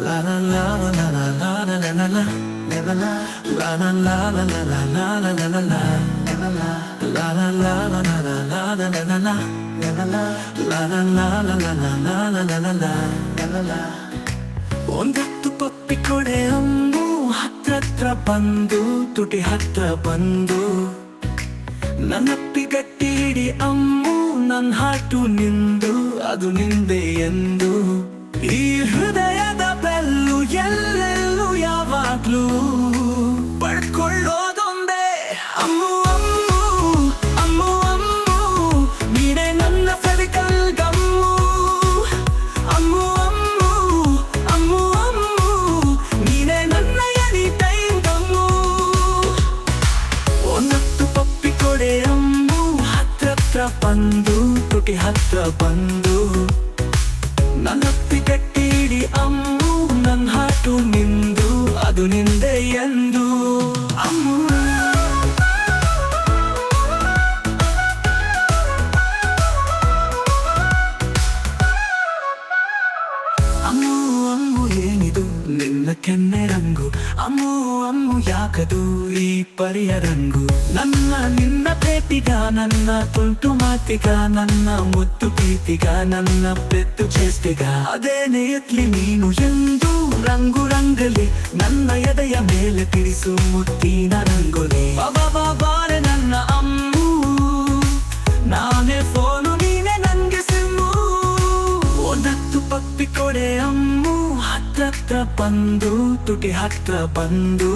La la la la la la la la la la la. Never la la la la la la la la la la la la. Never la la la la la la la la la la la la. Never la la la la la la la la la la la la. Never la. ಒಂದತ್ತು ಪಪ್ಪಿ ಕೊಡೆ ಅಮ್ಮು ಹತ್ರ ಬಂದು ತುಟಿ ಹತ್ರ ಬಂದು ನನ್ನಪ್ಪಿಗಟ್ಟಿ ಹಿಡಿ ಅಮ್ಮು ನನ್ನ ಹಾಟು ನಿಂದು ಅದು ನಿಂದೆ ಎಂದು ಈ ಹೃದಯದ ಬೆಲ್ಲು ಎಲ್ಲೆಲ್ಲೂ ಯಾವಾಗ್ಲೂ ಪಡ್ಕೊಳ್ಳೋದೊಂದೇ ಅಮ್ಮು ಅಮ್ಮು ಅಮ್ಮು ಅಮ್ಮು ನೀನೇ ನನ್ನ ಫೆವಿಕಲ್ ಗಮ್ಮು ಅಮ್ಮು ಅಮ್ಮು ಅಮ್ಮು ಅಮ್ಮು ನೀನೇ ನನ್ನ ಎನಿ ಟೈಮ್ ಗಮ್ಮು ಒಂದತ್ತು ಪಪ್ಪಿ ಕೊಡೆ ಅಮ್ಮು ಹತ್ರ ಬಂದು ತುಟಿ ಹತ್ರ ಬಂದು ನನ್ನಪ್ಪಿಗಟ್ಟಿ ಹಿಡಿ ಅಮ್ಮು ನನ್ನ ಹಾಟು ನಿಂದು ಅದು ನಿಂದೆ ಎಂದು ಅಮ್ಮು ಅಮ್ಮು ಅಮ್ಮು ಏನಿದು ನಿನ್ನ ಕೆನ್ನೆ ರಂಗು ಅಮ್ಮು ಅಮ್ಮು ಯಾಕದು ಈ ಪರಿಯ ರಂಗು ನನ್ನ ನಿನ್ನ ಭೇಟಿಗ ನನ್ನ ತುಂಟು ಮಾತಿಗ ನನ್ನ ಮುತ್ತು ಪ್ರೀತಿಗ ನನ್ನ ಪೆತ್ತು ಚೇಷ್ಟಿಗ ಅದೇನೇ ಇರ್ಲಿ ನೀನು ಎಂದು ರಂಗು ರಂಗಲಿ ನನ್ನ ಎದೆಯ ಮೇಲೆ ತಿರಿಸು ಮುತ್ತಿನ ರಂಗೋಲಿ ಬಾರೆ ನನ್ನ ಅಮ್ಮು ನಾನೇ ಫೋನು ನೀನೆ ನಂಗೆ ಸಿಮ್ಮು ಒಂದತ್ತು ಪಪ್ಪಿ ಕೊಡೆ ಅಮ್ಮು ಹತ್ರ ಬಂದು ತುಟಿ ಹತ್ರ ಬಂದು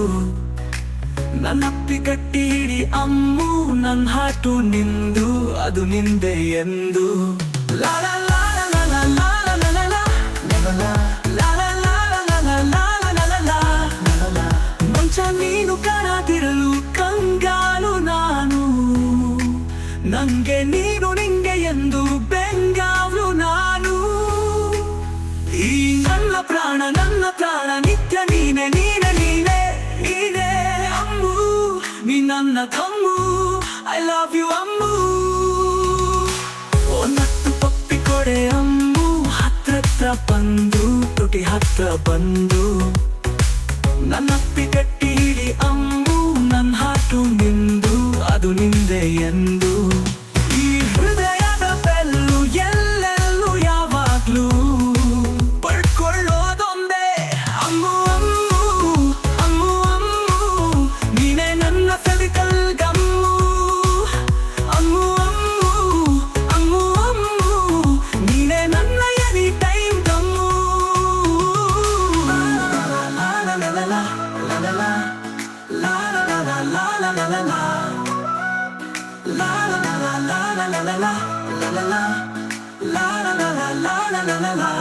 ನನ್ನಪ್ಪಿಗಟ್ಟಿ ಹಿಡಿ ಅಮ್ಮು ನನ್ನ ಹಾಟು ನಿಂದು ಅದು ನಿಂದೆ ಎಂದು ಲಾ ಲಾ ಲಾ ಲಾ ಲಾ ಲಾ ಲಾ ಲಾ ಲಾ ಲಾ ಲಾ ಲಾ ಲಾ ಲಾ ಲಾ ಲಾ ಮಂಚ ನೀನು ಕಾಣದಿರಲು ಕಂಗಾಲು ನಾನು ನಂಗೆ ನೀನು ನಿಂಗೆ ಎಂದು ಬೆಂಗಾವಲು ನಾನು ಈ ನನ್ನ ಪ್ರಾಣ ನಿತ್ಯ ನೀನೆ ನೀನೆ ನೀನೆ ನೀನೆ ಅಮ್ಮು ನೀ ನನ್ನ ತಮ್ಮು ಐ ಲವ್ ಯು ಅಮ್ಮು ಒಂದತ್ತು ಪಪ್ಪಿ ಕೊಡೆ ಅಮ್ಮು ಹತ್ರ ಬಂದು ತುಟಿ ಹತ್ರ ಬಂದು ನನ್ನಪ್ಪಿಗಟ್ಟಿ ಹಿಡಿ ಅಮ್ಮು ನನ್ನ ಹಾಟು ನಿಂದು ಅದು ನಿಂದೆ ಎಂದು ಈ ಹೃದಯದ ಬೆಲ್ಲು ಎಲ್ಲೆಲ್ಲೂ ಯಾವಾಗ್ಲೂ ಪಡ್ಕೊಳ್ಳೋದೊಂದೇ ಅಮ್ಮು ಅಮ್ಮು ಅಮ್ಮು ಅಮ್ಮು ನೀನೇ ನನ್ನ ಫೆವಿಕಲ್ ಗಮ್ಮು ಅಮ್ಮು ಅಮ್ಮು ಅಮ್ಮು ಅಮ್ಮು ನೀನೇ ನನ್ನ ಎನಿ ಟೈಮ್ ಗಮ್ಮು ಲಾ ಲಾ ಲಾ ಲಾ ಲಾ ಲಾ ಲಾ ಲಾ ಲಾ ಲಾ ಲಾ ಲಾ ಲಾ ಲಾ ಲಾ ಲಾ La la la la la la la la la la la la la la la la la la la la